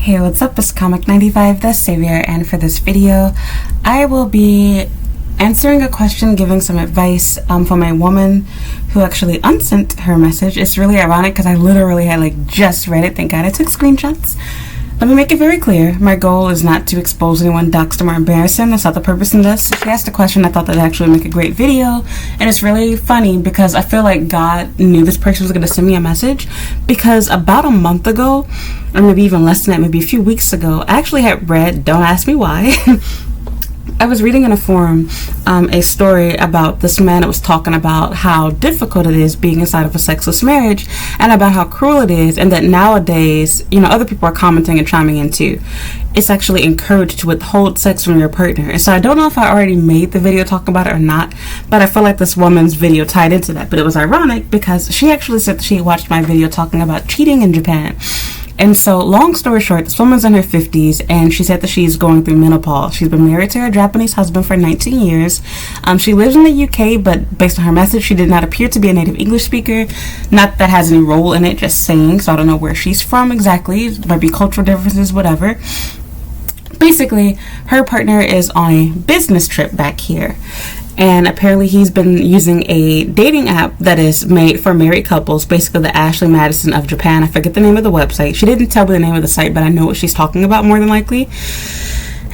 Hey, what's up? It's Comic 95 the Savior, and for this video I will be answering a question, giving some advice from a woman who actually unsent her message. It's really ironic because I literally had just read it. Thank God I took screenshots. Let me make it very clear. My goal is not to expose anyone, dox them, or embarrass them. That's not the purpose in this. She asked a question. I thought that would actually make a great video. And it's really funny because I feel like God knew this person was going to send me a message. Because about a month ago, or maybe even less than that, maybe a few weeks ago, I actually had read, don't ask me why, I was reading in a forum a story about this man that was talking about how difficult it is being inside of a sexless marriage and about how cruel it is, and that nowadays, other people are commenting and chiming in too. It's actually encouraged to withhold sex from your partner. And so I don't know if I already made the video talking about it or not, but I feel like this woman's video tied into that. But it was ironic because she actually said that she watched my video talking about cheating in Japan. And so, long story short, this woman's in her 50s, and she said that she's going through menopause. She's been married to her Japanese husband for 19 years. She lives in the UK, but based on her message, she did not appear to be a native English speaker. Not that has any role in it, just saying, so I don't know where she's from exactly. It might be cultural differences, whatever. Basically, her partner is on a business trip back here. And apparently he's been using a dating app that is made for married couples, basically the Ashley Madison of Japan. I forget the name of the website. She didn't tell me the name of the site, but I know what she's talking about more than likely.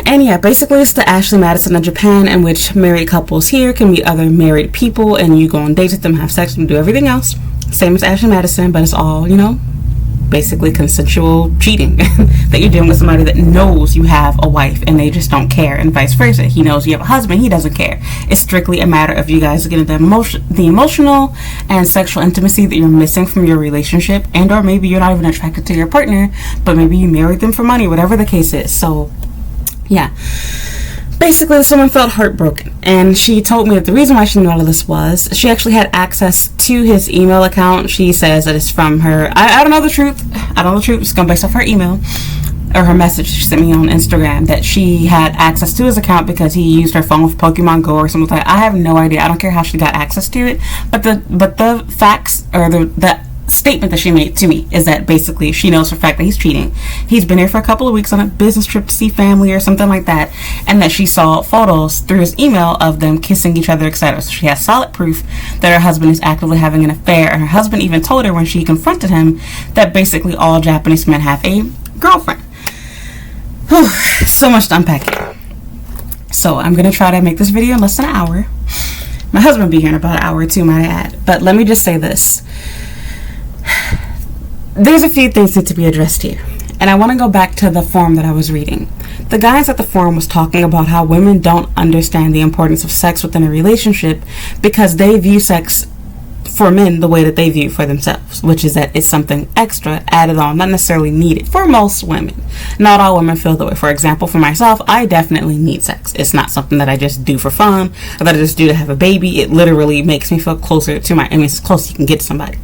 And yeah, basically it's the Ashley Madison of Japan, in which married couples here can meet other married people, and you go on dates with them, have sex, and do everything else. Same as Ashley Madison, but it's all, basically consensual cheating. That you're dealing with somebody that knows you have a wife and they just don't care, and vice versa. He knows you have a husband, he doesn't care. It's strictly a matter of you guys getting the emotional and sexual intimacy that you're missing from your relationship, and or maybe you're not even attracted to your partner, but maybe you married them for money, whatever the case is. So yeah, basically this woman felt heartbroken, and she told me that the reason why she knew all of this was she actually had access to his email account. She says that it's from her. I don't know the truth. I don't know the truth. It's going based off her email or her message she sent me on Instagram, that she had access to his account because he used her phone with Pokemon Go or something like that. I have no idea. I don't care how she got access to it, but the facts, or the statement that she made to me, is that basically she knows for a fact that he's cheating. He's been here for a couple of weeks on a business trip to see family or something like that, and that she saw photos through his email of them kissing each other, etc. So she has solid proof that her husband is actively having an affair, and her husband even told her when she confronted him that basically all Japanese men have a girlfriend. Whew, so much to unpack here. So I'm going to try to make this video in less than an hour. My husband will be here in about an hour or two, might I add. But let me just say this. There's a few things that need to be addressed here, and I want to go back to the forum that I was reading. The guys at the forum was talking about how women don't understand the importance of sex within a relationship because they view sex for men the way that they view for themselves, which is that it's something extra added on, not necessarily needed for most women. Not all women feel that way. For example, for myself, I definitely need sex. It's not something that I just do for fun or that I just do to have a baby. It literally makes me feel closer to it's as close as you can get to somebody.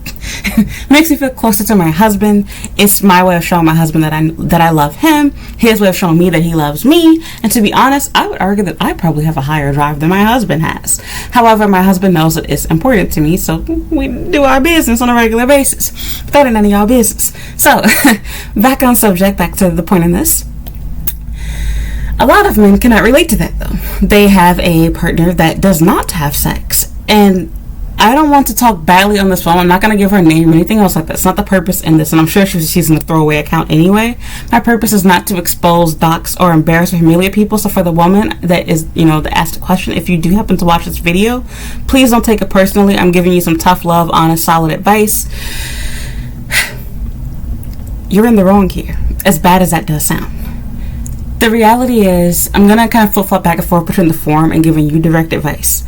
Makes me feel closer to my husband. It's my way of showing my husband that I love him, his way of showing me that he loves me. And to be honest, I would argue that I probably have a higher drive than my husband has. However, my husband knows that it's important to me, so we do our business on a regular basis. That ain't none of y'all business. So, back on subject, back to the point in this. A lot of men cannot relate to that, though. They have a partner that does not have sex, and I don't want to talk badly on this phone. I'm not going to give her name or anything else like that. It's not the purpose in this, and I'm sure she's using a throwaway account anyway. My purpose is not to expose, dox, or embarrass or humiliate people. So for the woman that is, that asked the question, if you do happen to watch this video, please don't take it personally. I'm giving you some tough love, honest, solid advice. You're in the wrong here, as bad as that does sound. The reality is, I'm going to kind of flip-flop back and forth between the forum and giving you direct advice.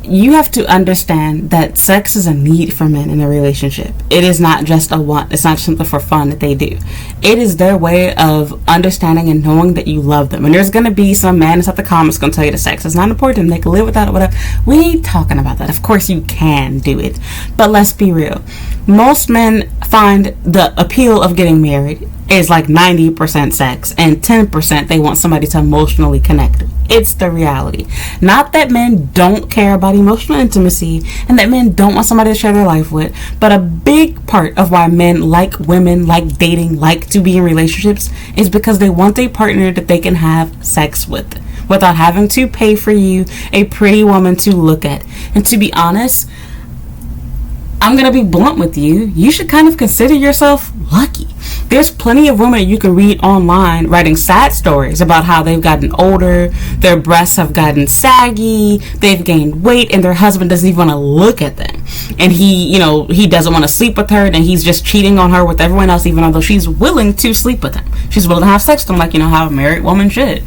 You have to understand that sex is a need for men in a relationship. It is not just a want. It's not something for fun that they do. It is their way of understanding and knowing that you love them. And there's going to be some man inside the comments going to tell you that sex is not important. They can live without it, whatever. We ain't talking about that. Of course you can do it. But let's be real. Most men find the appeal of getting married is like 90% sex and 10% they want somebody to emotionally connect. It's the reality. Not that men don't care about emotional intimacy and that men don't want somebody to share their life with, but a big part of why men like women, like dating, like to be in relationships is because they want a partner that they can have sex with without having to pay for you a pretty woman to look at. And to be honest, I'm going to be blunt with you. You should kind of consider yourself lucky. There's plenty of women you can read online writing sad stories about how they've gotten older, their breasts have gotten saggy, they've gained weight, and their husband doesn't even want to look at them. And he doesn't want to sleep with her, and he's just cheating on her with everyone else, even though she's willing to sleep with him. She's willing to have sex with him like, how a married woman should.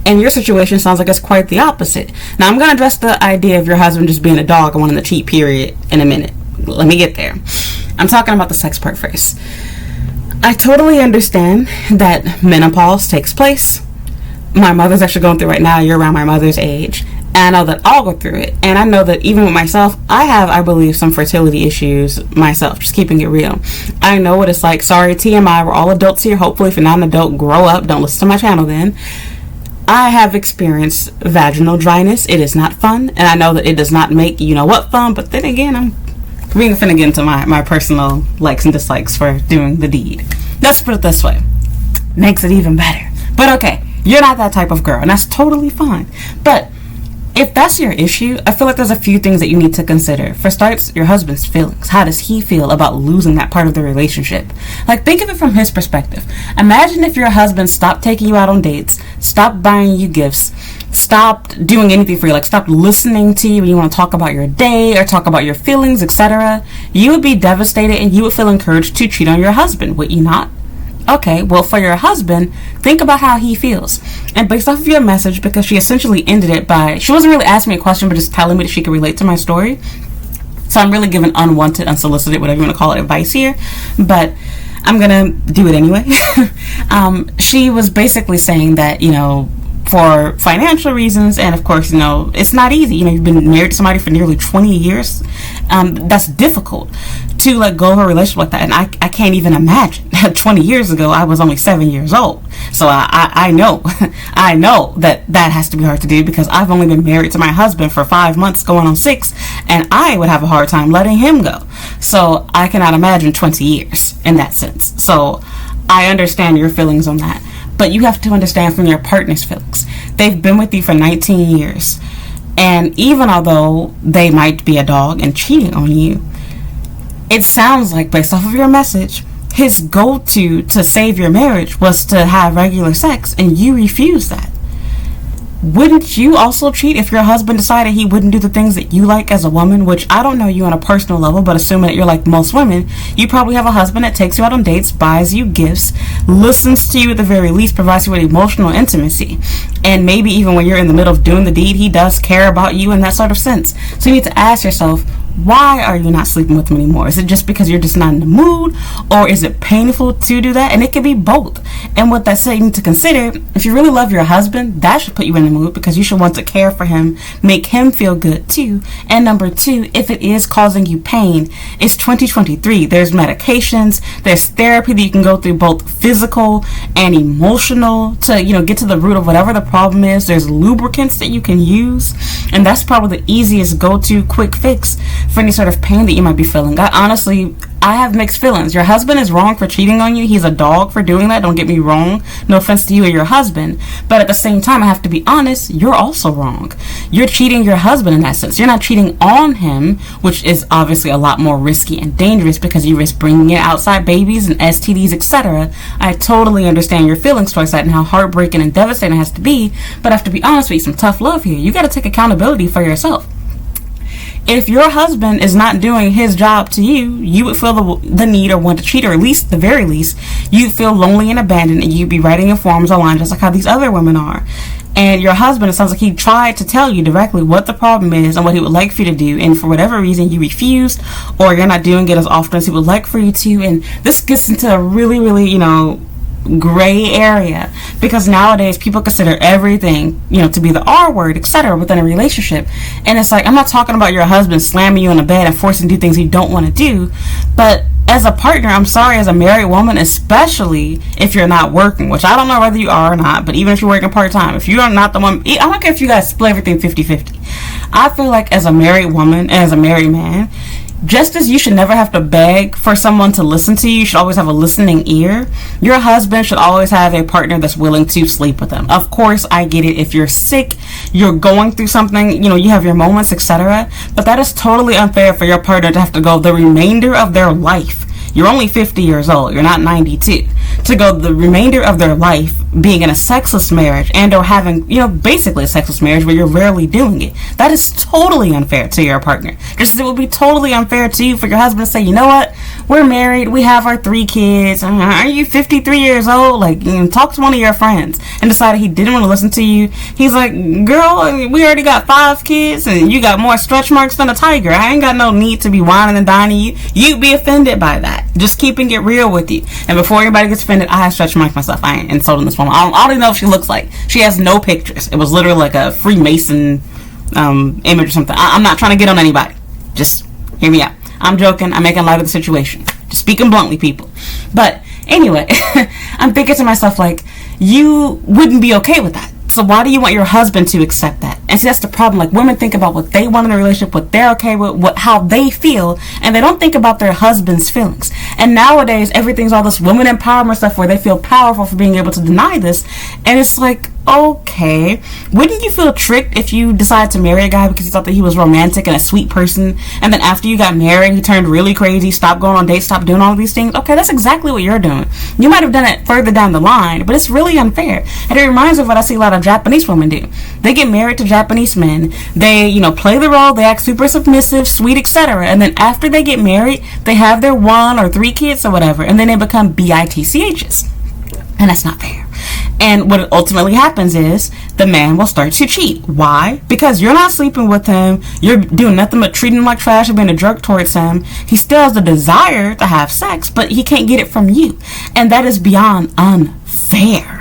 And your situation sounds like it's quite the opposite. Now, I'm going to address the idea of your husband just being a dog and wanting to cheat, period, in a minute. Let me get there. I'm talking about the sex part first. I totally understand that menopause takes place. My mother's actually going through it right now. You're around my mother's age. And I know that I'll go through it. And I know that even with myself, I have, I believe, some fertility issues myself, just keeping it real. I know what it's like. Sorry, TMI, we're all adults here. Hopefully, if you're not an adult, grow up. Don't listen to my channel then. I have experienced vaginal dryness. It is not fun. And I know that it does not make what fun. But then again, I'm finna get into my personal likes and dislikes for doing the deed. Let's put it this way. Makes it even better. But okay, you're not that type of girl. And that's totally fine. But if that's your issue, I feel like there's a few things that you need to consider. For starts, your husband's feelings. How does he feel about losing that part of the relationship? Like, think of it from his perspective. Imagine if your husband stopped taking you out on dates, stopped buying you gifts, stopped doing anything for you, like stopped listening to you when you want to talk about your day or talk about your feelings, etc. You would be devastated and you would feel encouraged to cheat on your husband, would you not? Okay, well, for your husband, think about how he feels. And based off of your message, because she essentially ended it by, she wasn't really asking me a question, but just telling me that she could relate to my story. So I'm really giving unwanted, unsolicited, whatever you want to call it, advice here. But I'm going to do it anyway. She was basically saying that, for financial reasons, and of course, it's not easy. You've been married to somebody for nearly 20 years. That's difficult to let go of a relationship like that. And I can't even imagine. 20 years ago, I was only 7 years old. So I know, I know that has to be hard to do because I've only been married to my husband for 5 months, going on 6, and I would have a hard time letting him go. So I cannot imagine 20 years in that sense. So I understand your feelings on that. But you have to understand from your partner's feelings. They've been with you for 19 years. And even although they might be a dog and cheating on you, it sounds like, based off of your message, his go-to to save your marriage was to have regular sex, and you refuse that. Wouldn't you also cheat if your husband decided he wouldn't do the things that you like as a woman? Which I don't know you on a personal level, but assuming that you're like most women, you probably have a husband that takes you out on dates, buys you gifts, listens to you at the very least, provides you with emotional intimacy. And maybe even when you're in the middle of doing the deed, he does care about you in that sort of sense. So you need to ask yourself, why are you not sleeping with him anymore? Is it just because you're just not in the mood? Or is it painful to do that? And it could be both. And with that said, you need to consider, if you really love your husband, that should put you in the mood because you should want to care for him, make him feel good too. And number two, if it is causing you pain, it's 2023. There's medications, there's therapy that you can go through, both physical and emotional, to get to the root of whatever the problem is. There's lubricants that you can use, and that's probably the easiest go-to quick fix for any sort of pain that you might be feeling. I have mixed feelings. Your husband is wrong for cheating on you. He's a dog for doing that. Don't get me wrong. No offense to you or your husband. But at the same time, I have to be honest, you're also wrong. You're cheating your husband in that sense. You're not cheating on him, which is obviously a lot more risky and dangerous because you risk bringing in outside babies and STDs, etc. I totally understand your feelings towards that and how heartbreaking and devastating it has to be. But I have to be honest with you, some tough love here. You got to take accountability for yourself. If your husband is not doing his job to you, you would feel the need or want to cheat, or at least, the very least, you'd feel lonely and abandoned, and you'd be writing in forums online just like how these other women are. And your husband, it sounds like he tried to tell you directly what the problem is and what he would like for you to do, and for whatever reason you refused, or you're not doing it as often as he would like for you to. And this gets into a really, really, gray area, because nowadays people consider everything to be the R word, etc. within a relationship. And it's like, I'm not talking about your husband slamming you on the bed and forcing you to do things you don't want to do, but as a partner, I'm sorry, as a married woman, especially if you're not working, which I don't know whether you are or not, but even if you're working part-time, if you are not the one, I don't care if you guys split everything 50-50. I feel like as a married woman and as a married man, just as you should never have to beg for someone to listen to you, you should always have a listening ear. Your husband should always have a partner that's willing to sleep with them. Of course, I get it. If you're sick, you're going through something, you have your moments, etc. But that is totally unfair for your partner to have to go the remainder of their life. You're only 50 years old. You're not 92. To go the remainder of their life being in a sexless marriage and or having, basically a sexless marriage where you're rarely doing it. That is totally unfair to your partner. Just as it would be totally unfair to you for your husband to say, you know what? We're married. We have our 3 kids. Are you 53 years old? Talk to one of your friends. And decided he didn't want to listen to you. He's like, girl, we already got 5 kids and you got more stretch marks than a tiger. I ain't got no need to be whining and dining you. You'd be offended by that. Just keeping it real with you. And before anybody gets offended, I have stretch marks myself. I ain't insulting this woman. I don't even know what she looks like. She has no pictures. It was literally like a Freemason image or something. I'm not trying to get on anybody. Just hear me out. I'm joking. I'm making light of the situation. Just speaking bluntly, people. But anyway, I'm thinking to myself, you wouldn't be okay with that. So why do you want your husband to accept that? And see, that's the problem. Women think about what they want in a relationship, what they're okay with, how they feel, and they don't think about their husband's feelings. And nowadays, everything's all this women empowerment stuff where they feel powerful for being able to deny this. And it's okay, wouldn't you feel tricked if you decided to marry a guy because you thought that he was romantic and a sweet person, and then after you got married, he turned really crazy, stopped going on dates, stopped doing all of these things? Okay, that's exactly what you're doing. You might have done it further down the line, but it's really unfair. And it reminds me of what I see a lot of Japanese women do. They get married to Japanese men, they, play the role, they act super submissive, sweet, etc. And then after they get married, they have their 1 or 3 kids or whatever, and then they become bitchs. And that's not fair. And what ultimately happens is the man will start to cheat. Why? Because you're not sleeping with him. You're doing nothing but treating him like trash and being a jerk towards him. He still has the desire to have sex, but he can't get it from you. And that is beyond unfair.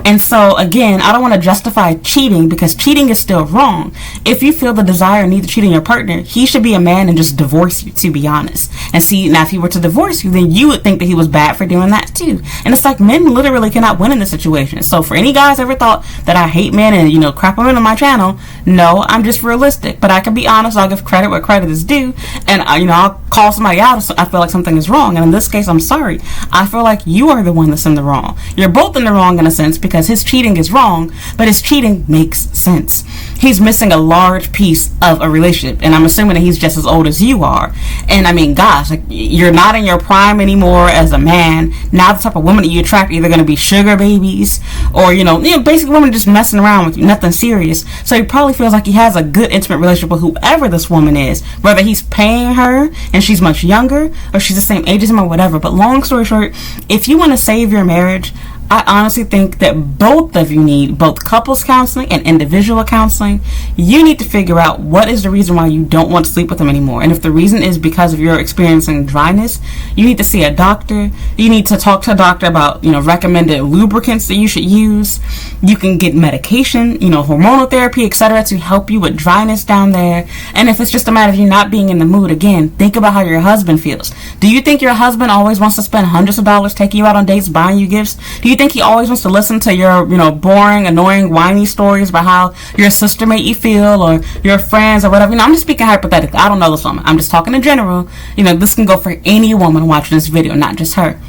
And so, again, I don't want to justify cheating because cheating is still wrong. If you feel the desire and need to cheat on your partner, he should be a man and just divorce you, to be honest. And see, now if he were to divorce you, then you would think that he was bad for doing that too. And it's men literally cannot win in this situation. So for any guys ever thought that I hate men and, crap them into my channel, no, I'm just realistic. But I can be honest, I'll give credit where credit is due. And, I'll call somebody out if I feel like something is wrong. And in this case, I'm sorry. I feel like you are the one that's in the wrong. You're both in the wrong in a sense because his cheating is wrong, but his cheating makes sense. He's missing a large piece of a relationship, and I'm assuming that he's just as old as you are. And I mean, gosh, you're not in your prime anymore as a man. Now the type of women that you attract are either going to be sugar babies or, basically women just messing around with you, nothing serious. So he probably feels like he has a good intimate relationship with whoever this woman is, whether he's paying her and she's much younger or she's the same age as him or whatever. But long story short, if you want to save your marriage, I honestly think that both of you need both couples counseling and individual counseling. You need to figure out what is the reason why you don't want to sleep with them anymore. And if the reason is because of your experiencing dryness, you need to see a doctor. You need to talk to a doctor about, recommended lubricants that you should use. You can get medication, hormonal therapy, etc. to help you with dryness down there. And if it's just a matter of you not being in the mood, again, think about how your husband feels. Do you think your husband always wants to spend hundreds of dollars taking you out on dates, buying you gifts? Do you think he always wants to listen to your, boring, annoying, whiny stories about how your sister made you feel or your friends or whatever? I'm just speaking hypothetically. I don't know this woman. I'm just talking in general. This can go for any woman watching this video, not just her.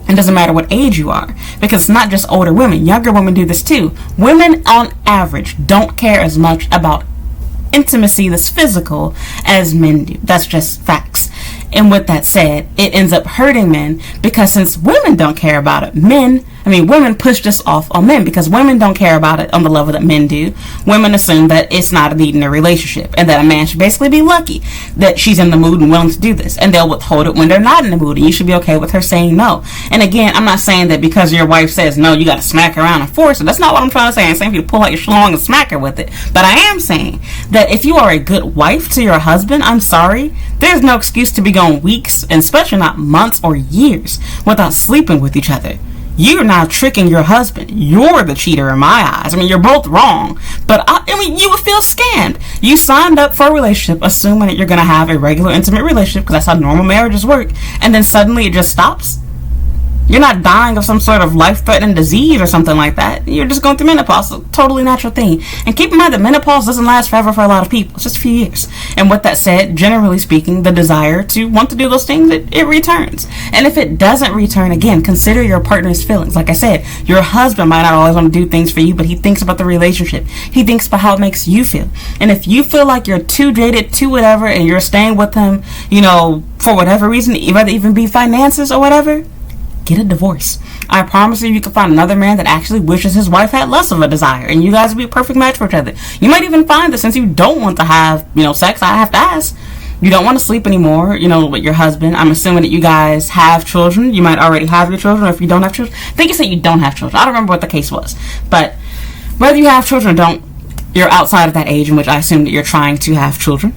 It doesn't matter what age you are, because it's not just older women. Younger women do this too. Women, on average, don't care as much about intimacy that's physical as men do. That's just facts. And with that said, it ends up hurting men because since women don't care about it, women push this off on men because women don't care about it on the level that men do. Women assume that it's not a need in a relationship and that a man should basically be lucky that she's in the mood and willing to do this, and they'll withhold it when they're not in the mood, and you should be okay with her saying no. And again, I'm not saying that because your wife says no, you got to smack her around and force her. That's not what I'm trying to say. I'm saying for you to pull out your schlong and smack her with it. But I am saying that if you are a good wife to your husband, I'm sorry, there's no excuse to be going weeks, and especially not months or years, without sleeping with each other. You're now tricking your husband. You're the cheater in my eyes. I mean, you're both wrong. But, I mean, you would feel scammed. You signed up for a relationship assuming that you're going to have a regular, intimate relationship because that's how normal marriages work. And then suddenly it just stops. You're not dying of some sort of life-threatening disease or something like that. You're just going through menopause. It's a totally natural thing. And keep in mind that menopause doesn't last forever for a lot of people. It's just a few years. And with that said, generally speaking, the desire to want to do those things, it returns. And if it doesn't return, again, consider your partner's feelings. Like I said, your husband might not always want to do things for you, but he thinks about the relationship. He thinks about how it makes you feel. And if you feel like you're too jaded, too whatever, and you're staying with him, for whatever reason, whether it even be finances or whatever, get a divorce. I promise you can find another man that actually wishes his wife had less of a desire, and you guys will be a perfect match for each other. You might even find that since you don't want to have, sex, I have to ask, you don't want to sleep anymore, with your husband. I'm assuming that you guys have children. You might already have your children, or if you don't have children. I think you said you don't have children. I don't remember what the case was. But whether you have children or don't, you're outside of that age in which I assume that you're trying to have children.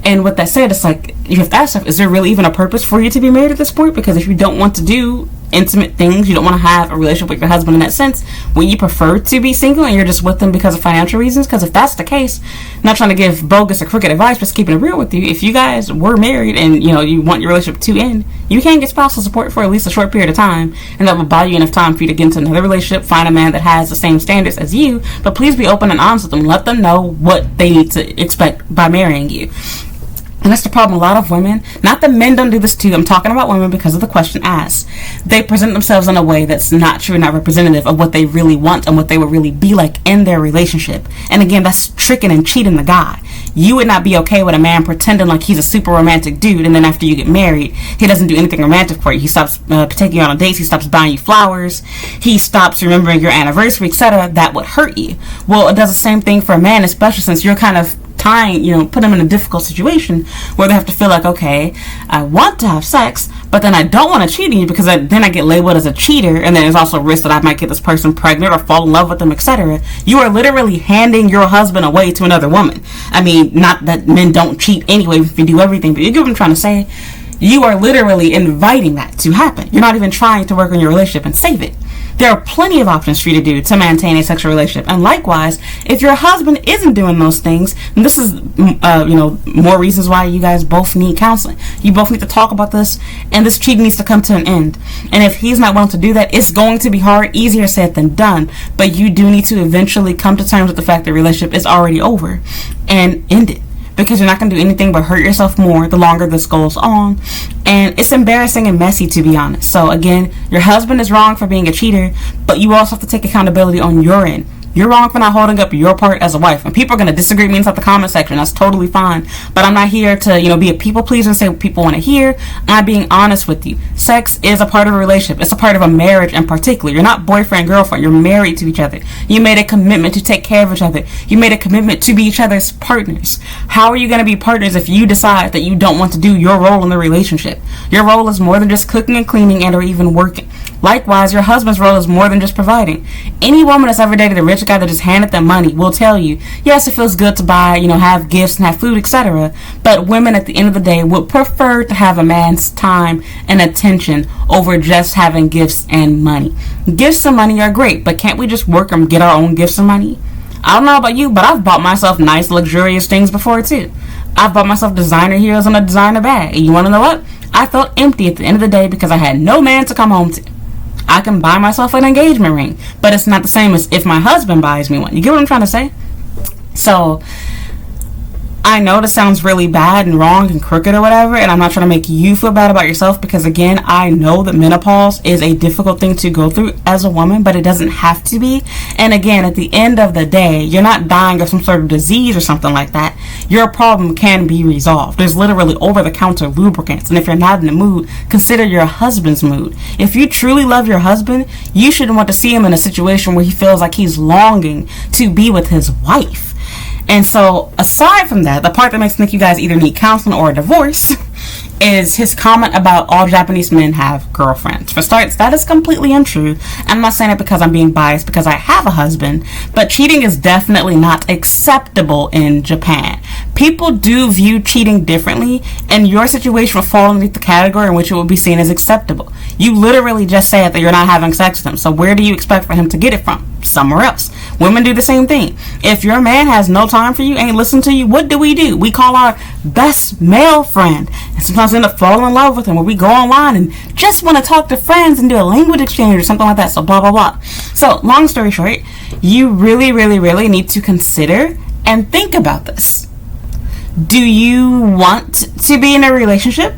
And with that said, it's like, you have to ask yourself, is there really even a purpose for you to be married at this point? Because if you don't want to do intimate things, you don't want to have a relationship with your husband in that sense, will you prefer to be single and you're just with them because of financial reasons? Because if that's the case, I'm not trying to give bogus or crooked advice, just keeping it real with you. If you guys were married and you want your relationship to end, you can get spousal support for at least a short period of time, and that will buy you enough time for you to get into another relationship, find a man that has the same standards as you. But please be open and honest with them. Let them know what they need to expect by marrying you. And that's the problem. A lot of women, not that men don't do this too, I'm talking about women because of the question asked. They present themselves in a way that's not true, not representative of what they really want and what they would really be like in their relationship. And again, that's tricking and cheating the guy. You would not be okay with a man pretending like he's a super romantic dude, and then after you get married, he doesn't do anything romantic for you. He stops taking you on dates, he stops buying you flowers, he stops remembering your anniversary, etc. That would hurt you. Well, it does the same thing for a man, especially since you're kind of put them in a difficult situation where they have to feel like, okay, I want to have sex, but then I don't want to cheat on you because then I get labeled as a cheater, and then there's also a risk that I might get this person pregnant or fall in love with them, etc. You are literally handing your husband away to another woman. I mean, not that men don't cheat anyway if you do everything, but you get what I'm trying to say. You are literally inviting that to happen. You're not even trying to work on your relationship and save it. There are plenty of options for you to do to maintain a sexual relationship. And likewise, if your husband isn't doing those things, and this is, more reasons why you guys both need counseling. You both need to talk about this, and this cheating needs to come to an end. And if he's not willing to do that, it's going to be hard, easier said than done. But you do need to eventually come to terms with the fact that the relationship is already over and end it. Because you're not going to do anything but hurt yourself more the longer this goes on. And it's embarrassing and messy, to be honest. So again, your husband is wrong for being a cheater, but you also have to take accountability on your end. You're wrong for not holding up your part as a wife. And people are going to disagree with me inside the comment section. That's totally fine. But I'm not here to, be a people pleaser and say what people want to hear. I'm being honest with you. Sex is a part of a relationship. It's a part of a marriage in particular. You're not boyfriend, girlfriend. You're married to each other. You made a commitment to take care of each other. You made a commitment to be each other's partners. How are you going to be partners if you decide that you don't want to do your role in the relationship? Your role is more than just cooking and cleaning and or even working. Likewise, your husband's role is more than just providing. Any woman that's ever dated a rich guy that just handed them money will tell you, yes, it feels good to buy, have gifts and have food, etc. But women at the end of the day would prefer to have a man's time and attention over just having gifts and money. Gifts and money are great, but can't we just work and get our own gifts and money? I don't know about you, but I've bought myself nice, luxurious things before too. I've bought myself designer heels and a designer bag. And you want to know what? I felt empty at the end of the day because I had no man to come home to. I can buy myself an engagement ring, but it's not the same as if my husband buys me one. You get what I'm trying to say? So I know this sounds really bad and wrong and crooked or whatever, and I'm not trying to make you feel bad about yourself, because again, I know that menopause is a difficult thing to go through as a woman, but it doesn't have to be. And again, at the end of the day, you're not dying of some sort of disease or something like that. Your problem can be resolved. There's literally over-the-counter lubricants, and if you're not in the mood, consider your husband's mood. If you truly love your husband, you shouldn't want to see him in a situation where he feels like he's longing to be with his wife. And so, aside from that, the part that makes me think you guys either need counseling or a divorce is his comment about all Japanese men have girlfriends. For starts, that is completely untrue. I'm not saying it because I'm being biased, because I have a husband, but cheating is definitely not acceptable in Japan. People do view cheating differently, and your situation will fall underneath the category in which it will be seen as acceptable. You literally just said that you're not having sex with him, so where do you expect for him to get it from? Somewhere else. Women do the same thing. If your man has no time for you, ain't listen to you, what do? We call our best male friend, and sometimes end up falling in love with him, where we go online and just want to talk to friends and do a language exchange or something like that, so blah blah blah. So long story short, you really need to consider and think about this. Do you want to be in a relationship?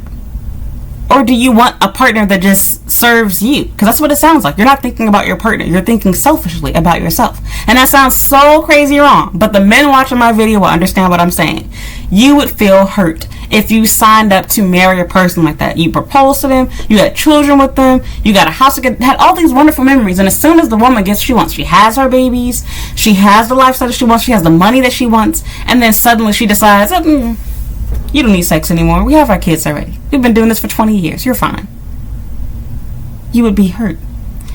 Or do you want a partner that just serves you? Because that's what it sounds like. You're not thinking about your partner. You're thinking selfishly about yourself. And that sounds so crazy wrong. But the men watching my video will understand what I'm saying. You would feel hurt if you signed up to marry a person like that. You proposed to them. You had children with them. You got a house. Had all these wonderful memories. And as soon as the woman gets what she wants, she has her babies. She has the lifestyle that she wants. She has the money that she wants. And then suddenly she decides, you don't need sex anymore. We have our kids already. We've been doing this for 20 years. You're fine. You would be hurt.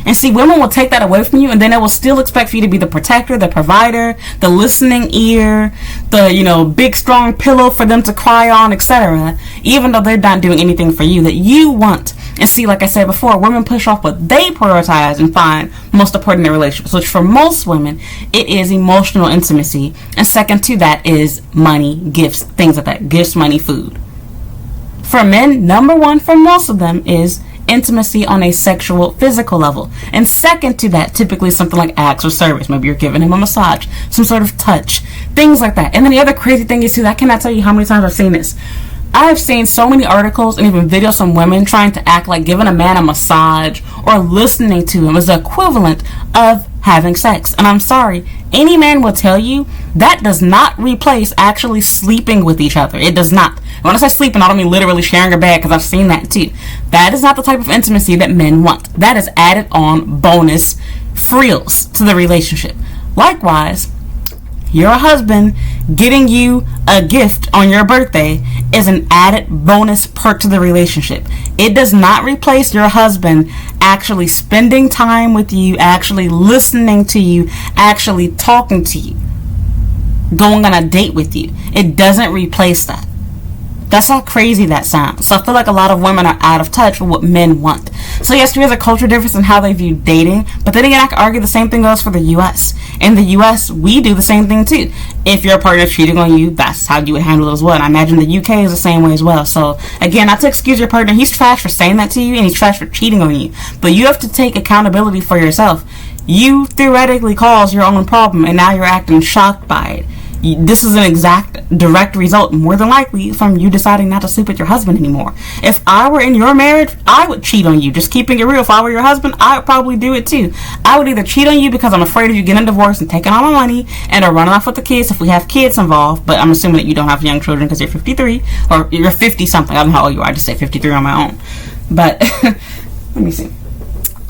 And see, women will take that away from you, and then they will still expect for you to be the protector, the provider, the listening ear, the, big strong pillow for them to cry on, etc. Even though they're not doing anything for you that you want. And see, like I said before, women push off what they prioritize and find most important in relationships, which for most women, it is emotional intimacy. And second to that is money, gifts, things like that. Gifts, money, food. For men, number one for most of them is intimacy on a sexual, physical level. And second to that, typically something like acts or service. Maybe you're giving him a massage, some sort of touch, things like that. And then the other crazy thing is too, I cannot tell you how many times I've seen this. I've seen so many articles and even videos from women trying to act like giving a man a massage or listening to him is the equivalent of having sex. And I'm sorry, any man will tell you that does not replace actually sleeping with each other. It does not. When I say sleeping, I don't mean literally sharing a bed, because I've seen that too. That is not the type of intimacy that men want. That is added on bonus frills to the relationship. Likewise, your husband getting you a gift on your birthday is an added bonus perk to the relationship. It does not replace your husband actually spending time with you, actually listening to you, actually talking to you, going on a date with you. It doesn't replace that. That's how crazy that sounds. So I feel like a lot of women are out of touch with what men want. So yes, there is a culture difference in how they view dating, but then again, I can argue the same thing goes for the U.S. In the U.S., we do the same thing too. If your partner is cheating on you, that's how you would handle it as well. And I imagine the U.K. is the same way as well. So again, not to excuse your partner, he's trash for saying that to you, and he's trash for cheating on you. But you have to take accountability for yourself. You theoretically caused your own problem, and now you're acting shocked by it. This is an exact direct result, more than likely, from you deciding not to sleep with your husband anymore. If I were in your marriage, I would cheat on you. Just keeping it real. If I were your husband, I would probably do it too. I would either cheat on you because I'm afraid of you getting a divorce and taking all my money and or running off with the kids if we have kids involved. But I'm assuming that you don't have young children because you're 53 or you're 50 something. I don't know how old you are. I just say 53 on my own. But let me see.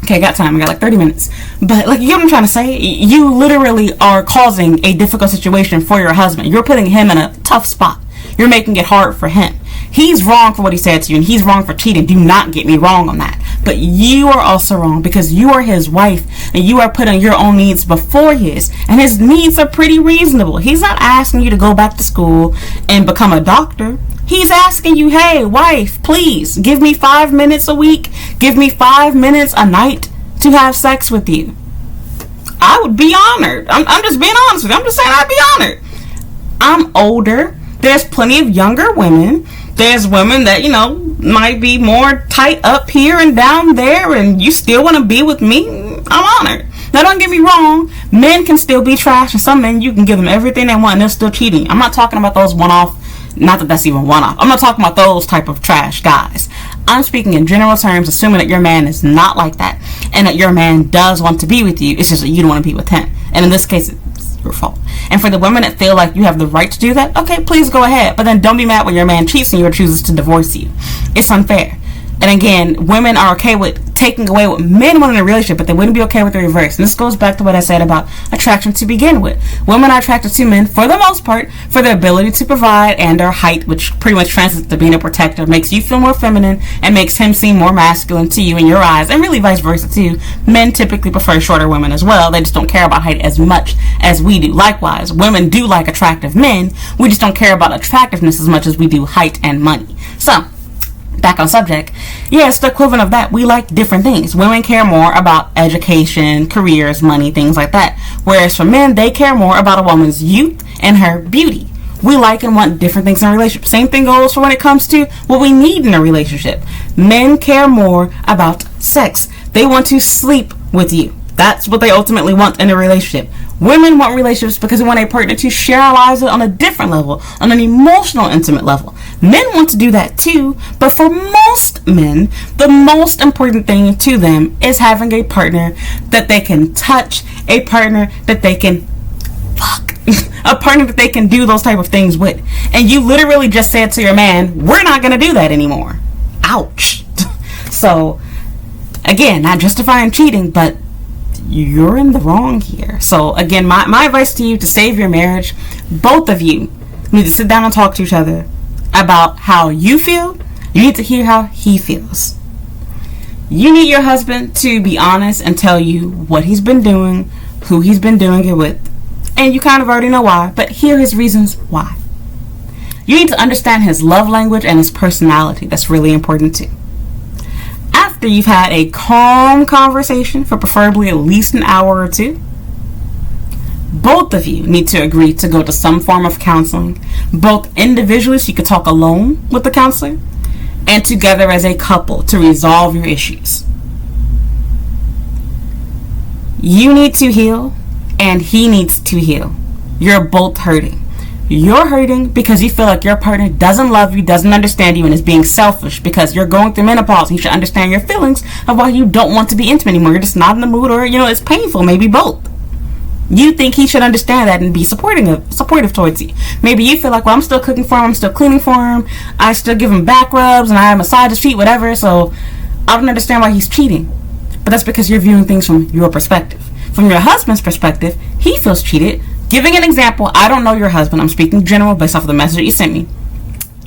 Okay, I got time. I got like 30 minutes. But like, you get what I'm trying to say? You literally are causing a difficult situation for your husband. You're putting him in a tough spot. You're making it hard for him. He's wrong for what he said to you, and he's wrong for cheating. Do not get me wrong on that. But you are also wrong because you are his wife, and you are putting your own needs before his. And his needs are pretty reasonable. He's not asking you to go back to school and become a doctor. He's asking you, hey, wife, please give me 5 minutes a week. Give me 5 minutes a night to have sex with you. I would be honored. I'm just being honest with you. I'm just saying I'd be honored. I'm older. There's plenty of younger women. There's women that, might be more tight up here and down there, and you still want to be with me. I'm honored. Now, don't get me wrong. Men can still be trash, and some men, you can give them everything they want, and they're still cheating. I'm not talking about those one-off. Not that that's even one-off. I'm not talking about those type of trash guys. I'm speaking in general terms, assuming that your man is not like that, and that your man does want to be with you. It's just that you don't want to be with him. And in this case, it's your fault. And for the women that feel like you have the right to do that, okay, please go ahead. But then don't be mad when your man cheats on you or chooses to divorce you. It's unfair. And again, women are okay with taking away what men want in a relationship, but they wouldn't be okay with the reverse. And this goes back to what I said about attraction to begin with. Women are attracted to men, for the most part, for their ability to provide and their height, which pretty much translates to being a protector, makes you feel more feminine and makes him seem more masculine to you in your eyes, and really vice versa too. Men typically prefer shorter women as well. They just don't care about height as much as we do. Likewise, women do like attractive men. We just don't care about attractiveness as much as we do height and money. So, back on subject, yeah, it's the equivalent of that. We like different things. Women care more about education, careers, money, things like that. Whereas for men, they care more about a woman's youth and her beauty. We like and want different things in a relationship. Same thing goes for when it comes to what we need in a relationship. Men care more about sex. They want to sleep with you. That's what they ultimately want in a relationship. Women want relationships because they want a partner to share our lives on a different level, on an emotional, intimate level. Men want to do that too, but for most men, the most important thing to them is having a partner that they can touch, a partner that they can fuck, a partner that they can do those type of things with. And you literally just said to your man, we're not going to do that anymore. Ouch. So, again, not justifying cheating, but you're in the wrong here. So again, my advice to you to save your marriage, both of you need to sit down and talk to each other about how you feel. You need to hear how he feels. You need your husband to be honest and tell you what he's been doing, who he's been doing it with, and you kind of already know why, but hear his reasons why. You need to understand his love language and his personality. That's really important too. After you've had a calm conversation for preferably at least an hour or two, both of you need to agree to go to some form of counseling, both individually so you can talk alone with the counselor, and together as a couple to resolve your issues. You need to heal, and he needs to heal. You're both hurting. You're hurting because you feel like your partner doesn't love you, doesn't understand you, and is being selfish because you're going through menopause. He should understand your feelings of why you don't want to be intimate anymore. You're just not in the mood, or, it's painful. Maybe both. You think he should understand that and be supportive towards you. Maybe you feel like, well, I'm still cooking for him, I'm still cleaning for him, I still give him back rubs, and I massage his feet, whatever, so I don't understand why he's cheating. But that's because you're viewing things from your perspective. From your husband's perspective, he feels cheated. Giving an example, I don't know your husband. I'm speaking general based off of the message you sent me.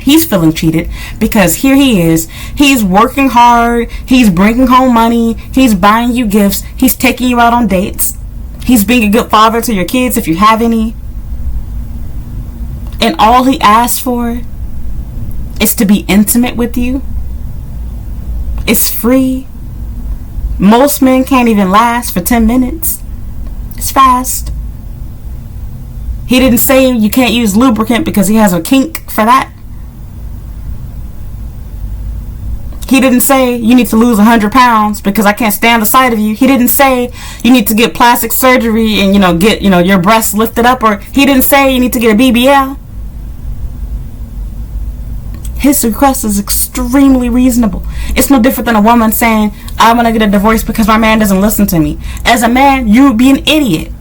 He's feeling cheated because here he is. He's working hard. He's bringing home money. He's buying you gifts. He's taking you out on dates. He's being a good father to your kids if you have any. And all he asks for is to be intimate with you. It's free. Most men can't even last for 10 minutes. It's fast. He didn't say you can't use lubricant because he has a kink for that. He didn't say you need to lose 100 pounds because I can't stand the sight of you. He didn't say you need to get plastic surgery and, get, your breasts lifted up. Or he didn't say you need to get a BBL. His request is extremely reasonable. It's no different than a woman saying, I want to get a divorce because my man doesn't listen to me. As a man, you would be an idiot.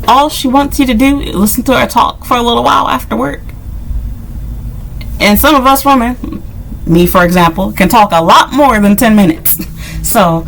All she wants you to do is listen to her talk for a little while after work. And some of us women, me for example, can talk a lot more than 10 minutes. So,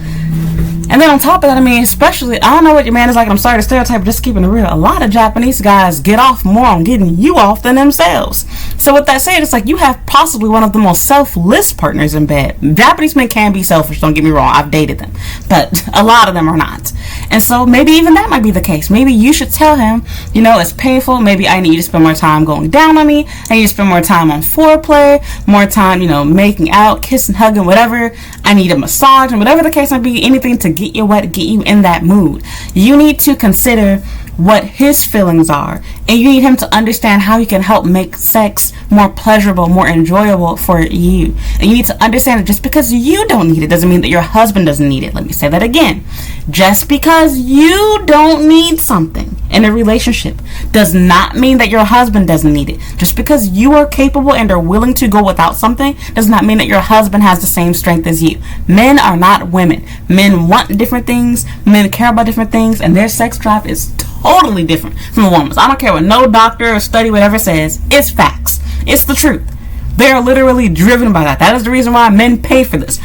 and then on top of that, especially, I don't know what your man is like, and I'm sorry to stereotype, but just keeping it real, a lot of Japanese guys get off more on getting you off than themselves. So with that said, it's like you have possibly one of the most selfless partners in bed. Japanese men can be selfish, don't get me wrong, I've dated them, but a lot of them are not. And so maybe even that might be the case. Maybe you should tell him, it's painful, maybe I need you to spend more time going down on me, I need you to spend more time on foreplay, more time, making out, kissing, hugging, whatever, I need a massage, and whatever the case might be, anything to get you wet, get you in that mood. You need to consider what his feelings are, and you need him to understand how he can help make sex more pleasurable, more enjoyable for you. And you need to understand that just because you don't need it doesn't mean that your husband doesn't need it. Let me say that again. Just because you don't need something in a relationship does not mean that your husband doesn't need it. Just because you are capable and are willing to go without something does not mean that your husband has the same strength as you. Men are not women. Men want different things, men care about different things, and their sex drive is totally different from a woman's. I don't care what no doctor or study, whatever says. It's facts. It's the truth. They are literally driven by that. That is the reason why men pay for this.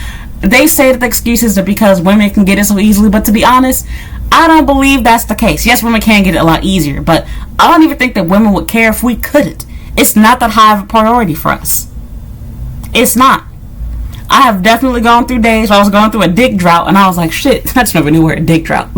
They say that the excuses are because women can get it so easily, but to be honest, I don't believe that's the case. Yes, women can get it a lot easier, but I don't even think that women would care if we couldn't. It's not that high of a priority for us. It's not. I have definitely gone through days where I was going through a dick drought, and I was like, shit, I just never knew where a dick drought.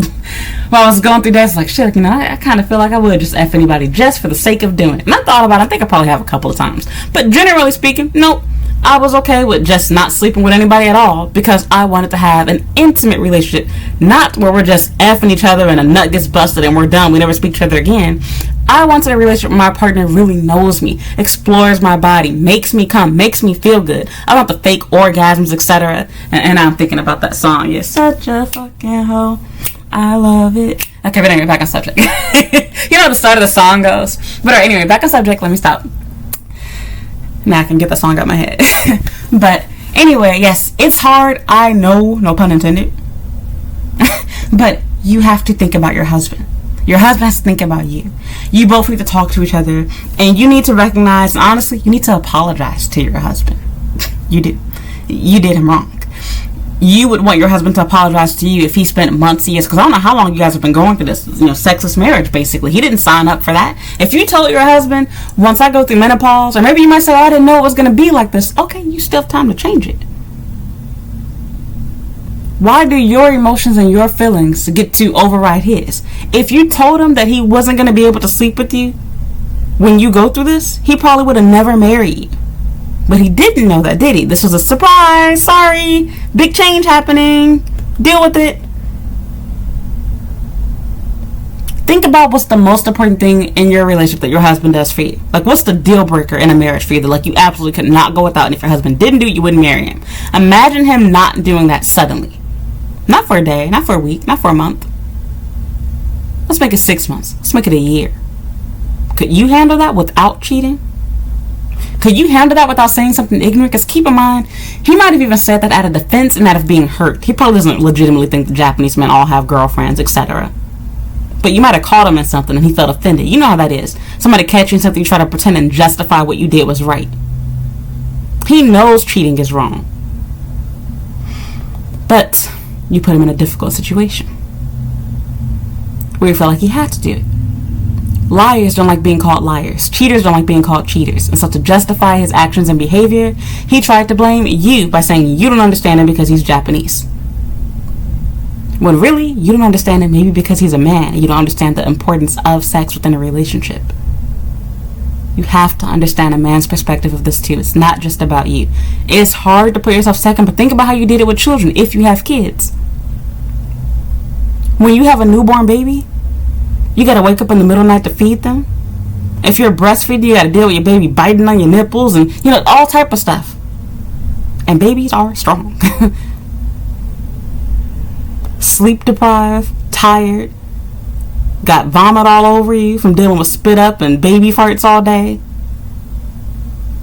While I was going through days, like, shit, I kind of feel like I would just F anybody just for the sake of doing it. And I thought about it. I think I probably have a couple of times. But generally speaking, nope. I was okay with just not sleeping with anybody at all because I wanted to have an intimate relationship, not where we're just effing each other and a nut gets busted and we're done, we never speak to each other again. I wanted a relationship where my partner really knows me, explores my body, makes me come, makes me feel good. I want the fake orgasms, etc. And I'm thinking about that song. You're such a fucking hoe. I love it. Okay, but anyway, back on subject. You know how the start of the song goes. But alright, anyway, back on subject. Let me stop. Now I can get the song out of my head. But anyway, yes, it's hard. I know, no pun intended. But you have to think about your husband. Your husband has to think about you. You both need to talk to each other. And you need to recognize, and honestly, you need to apologize to your husband. You do. You did him wrong. You would want your husband to apologize to you if he spent months, years, because I don't know how long you guys have been going through this, sexless marriage, basically. He didn't sign up for that. If you told your husband, once I go through menopause, or maybe you might say, oh, I didn't know it was going to be like this. Okay, you still have time to change it. Why do your emotions and your feelings get to override his? If you told him that he wasn't going to be able to sleep with you when you go through this, he probably would have never married you. But he didn't know that, did he? This was a surprise. Sorry. Big change happening. Deal with it. Think about what's the most important thing in your relationship that your husband does for you. Like, what's the deal breaker in a marriage for you that, like, you absolutely could not go without, and if your husband didn't do it, you wouldn't marry him. Imagine him not doing that suddenly. Not for a day, not for a week, not for a month. Let's make it 6 months. Let's make it a year. Could you handle that without cheating? Could you handle that without saying something ignorant? Because keep in mind, he might have even said that out of defense and out of being hurt. He probably doesn't legitimately think the Japanese men all have girlfriends, etc. But you might have caught him in something and he felt offended. You know how that is. Somebody catch you in something, you try to pretend and justify what you did was right. He knows cheating is wrong. But you put him in a difficult situation where you feel like he had to do it. Liars don't like being called liars. Cheaters don't like being called cheaters. And so to justify his actions and behavior, he tried to blame you by saying you don't understand him because he's Japanese. When really, you don't understand him maybe because he's a man and you don't understand the importance of sex within a relationship. You have to understand a man's perspective of this too. It's not just about you. It's hard to put yourself second, but think about how you did it with children if you have kids. When you have a newborn baby, you gotta wake up in the middle of the night to feed them. If you're breastfeeding, you gotta deal with your baby biting on your nipples and, all type of stuff. And babies are strong. Sleep deprived, tired, got vomit all over you from dealing with spit up and baby farts all day.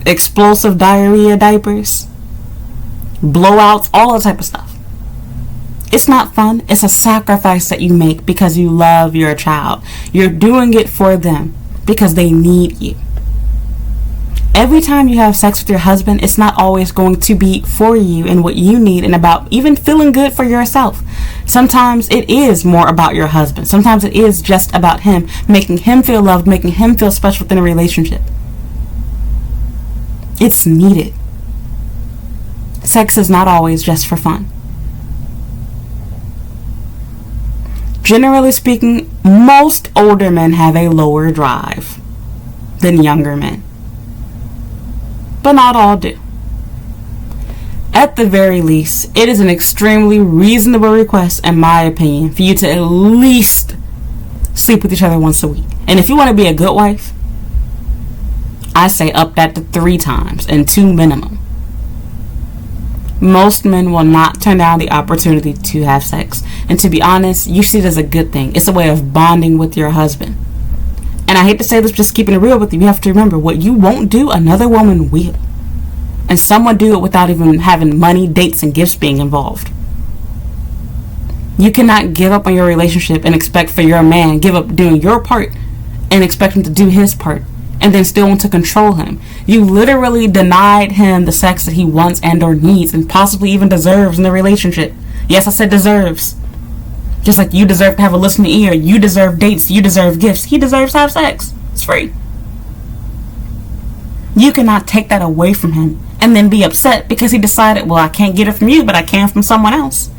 Explosive diarrhea diapers. Blowouts, all that type of stuff. It's not fun. It's a sacrifice that you make because you love your child. You're doing it for them because they need you. Every time you have sex with your husband, it's not always going to be for you and what you need and about even feeling good for yourself. Sometimes it is more about your husband. Sometimes it is just about him, making him feel loved, making him feel special within a relationship. It's needed. Sex is not always just for fun. Generally speaking, most older men have a lower drive than younger men. But not all do. At the very least, it is an extremely reasonable request, in my opinion, for you to at least sleep with each other once a week. And if you want to be a good wife, I say up that to 3 times and 2 minimum. Most men will not turn down the opportunity to have sex. And to be honest, you see it as a good thing. It's a way of bonding with your husband. And I hate to say this, just keeping it real with you, you have to remember, what you won't do, another woman will. And some would do it without even having money, dates, and gifts being involved. You cannot give up on your relationship and expect for your man, give up doing your part and expect him to do his part and then still want to control him. You literally denied him the sex that he wants and or needs and possibly even deserves in the relationship. Yes, I said deserves. Just like you deserve to have a listening ear, you deserve dates, you deserve gifts, he deserves to have sex. It's free. You cannot take that away from him and then be upset because he decided, well, I can't get it from you, but I can from someone else.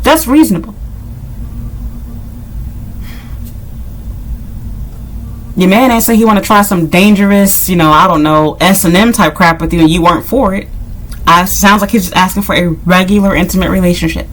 That's reasonable. Your man ain't say he want to try some dangerous, I don't know, S&M type crap with you and you weren't for it. Sounds like he's just asking for a regular intimate relationship.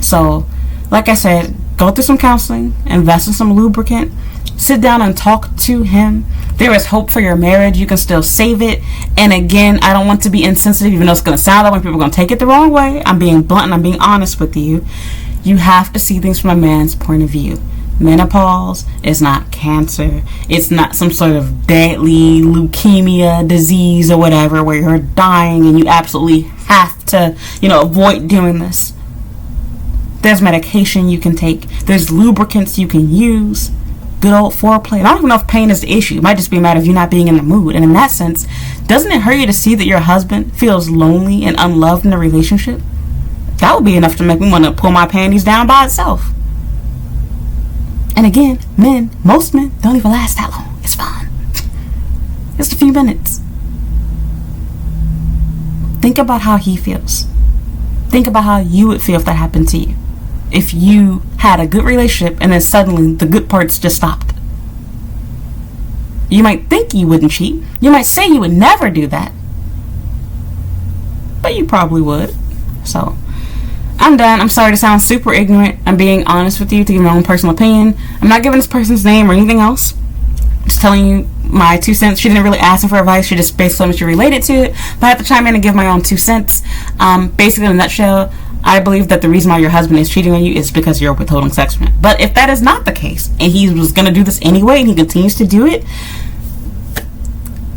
So, like I said, go through some counseling, invest in some lubricant, sit down and talk to him. There is hope for your marriage. You can still save it. And again, I don't want to be insensitive, even though it's going to sound that way. People are going to take it the wrong way. I'm being blunt and I'm being honest with you. You have to see things from a man's point of view. Menopause is not cancer. It's not some sort of deadly leukemia disease or whatever where you're dying and you absolutely have to, avoid doing this. There's medication you can take. There's lubricants you can use. Good old foreplay. And I don't even know if pain is the issue. It might just be a matter of you not being in the mood. And in that sense, doesn't it hurt you to see that your husband feels lonely and unloved in a relationship? That would be enough to make me want to pull my panties down by itself. And again, most men don't even last that long. It's fine. Just a few minutes. Think about how he feels. Think about how you would feel if that happened to you. If you had a good relationship and then suddenly the good parts just stopped. You might think you wouldn't cheat. You might say you would never do that. But you probably would. So, I'm done. I'm sorry to sound super ignorant. I'm being honest with you to give my own personal opinion. I'm not giving this person's name or anything else. Just telling you my 2 cents. She didn't really ask me for advice. She just basically told me she related to it. But I have to chime in and give my own 2 cents. Basically, in a nutshell, I believe that the reason why your husband is cheating on you is because you're withholding sex from him. But if that is not the case, and he was going to do this anyway, and he continues to do it,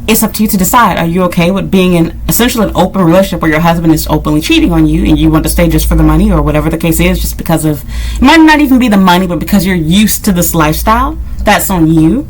it's up to you to decide. Are you okay with being in essentially an open relationship where your husband is openly cheating on you and you want to stay just for the money or whatever the case is, just because of, it might not even be the money, but because you're used to this lifestyle? That's on you.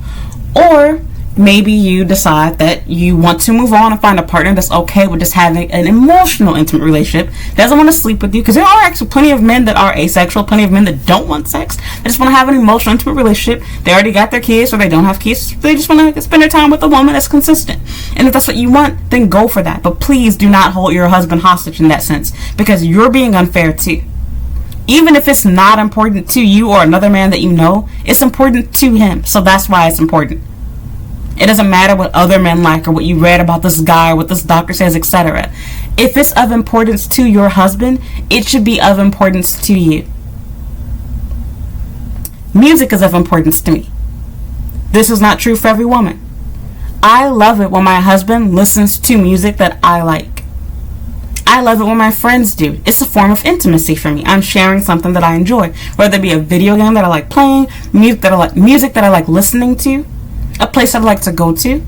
Or maybe you decide that you want to move on and find a partner that's okay with just having an emotional, intimate relationship, doesn't want to sleep with you, because there are actually plenty of men that are asexual, plenty of men that don't want sex, they just want to have an emotional, intimate relationship. They already got their kids or they don't have kids, they just want to spend their time with a woman that's consistent. And if that's what you want, then go for that. But please do not hold your husband hostage in that sense, because you're being unfair too. Even if it's not important to you or another man that you know, it's important to him. So that's why it's important. It doesn't matter what other men like or what you read about this guy or what this doctor says, etc. If it's of importance to your husband, it should be of importance to you. Music is of importance to me. This is not true for every woman. I love it when my husband listens to music that I like. I love it when my friends do. It's a form of intimacy for me. I'm sharing something that I enjoy, whether it be a video game that I like playing, music that I like listening to, a place I'd like to go to.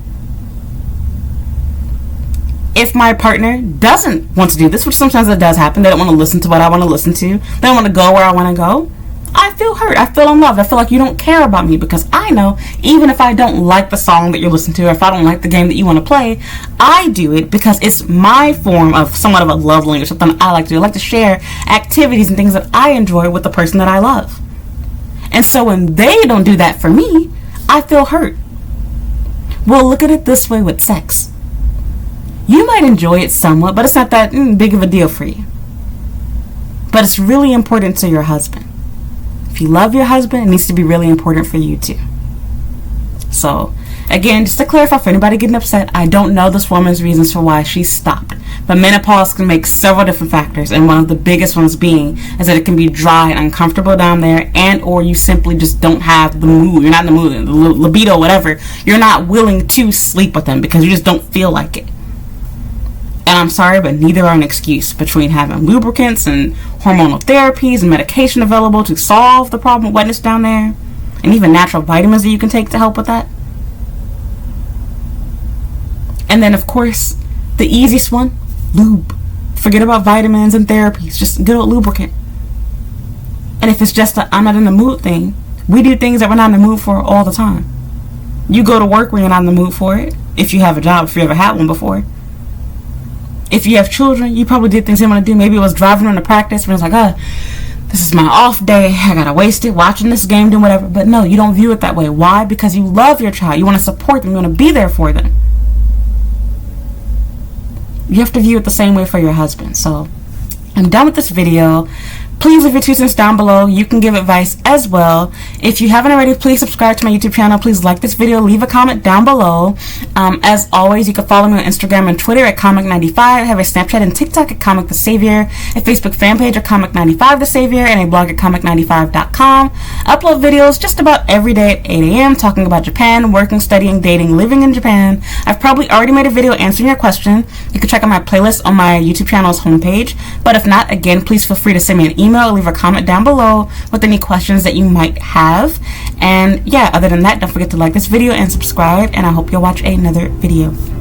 If my partner doesn't want to do this, which sometimes it does happen, they don't want to listen to what I want to listen to, they don't want to go where I want to go, I feel hurt. I feel unloved. I feel like you don't care about me, because I know even if I don't like the song that you're listening to, or if I don't like the game that you want to play, I do it because it's my form of somewhat of a love language, something I like to do. I like to share activities and things that I enjoy with the person that I love. And so when they don't do that for me, I feel hurt. Well, look at it this way with sex. You might enjoy it somewhat, but it's not that big of a deal for you. But it's really important to your husband. If you love your husband, it needs to be really important for you too. So, again, just to clarify for anybody getting upset, I don't know this woman's reasons for why she stopped. But menopause can make several different factors, and one of the biggest ones being is that it can be dry and uncomfortable down there, and or you simply just don't have the mood. You're not in the mood, the libido, whatever. You're not willing to sleep with them because you just don't feel like it. And I'm sorry, but neither are an excuse. Between having lubricants and hormonal therapies and medication available to solve the problem with wetness down there, and even natural vitamins that you can take to help with that. And then, of course, the easiest one, lube. Forget about vitamins and therapies. Just good old lubricant. And if it's just a I'm not in the mood thing, we do things that we're not in the mood for all the time. You go to work when you're not in the mood for it. If you have a job, if you ever had one before. If you have children, you probably did things you want to do. Maybe it was driving them to practice when it's like, this is my off day. I gotta waste it watching this game, doing whatever. But no, you don't view it that way. Why? Because you love your child. You want to support them. You want to be there for them. You have to view it the same way for your husband. So I'm done with this video. Please leave your 2 cents down below. You can give advice as well. If you haven't already, please subscribe to my YouTube channel. Please like this video. Leave a comment down below. As always, you can follow me on Instagram and Twitter at Comic95. I have a Snapchat and TikTok at Comic the Savior, a Facebook fan page at Comic95 the Savior, and a blog at Comic95.com. Upload videos just about every day at 8 a.m. talking about Japan, working, studying, dating, living in Japan. I've probably already made a video answering your question. You can check out my playlist on my YouTube channel's homepage. But if not, again, please feel free to send me an email or leave a comment down below with any questions that you might have. And yeah, other than that, don't forget to like this video and subscribe, and I hope you'll watch another video.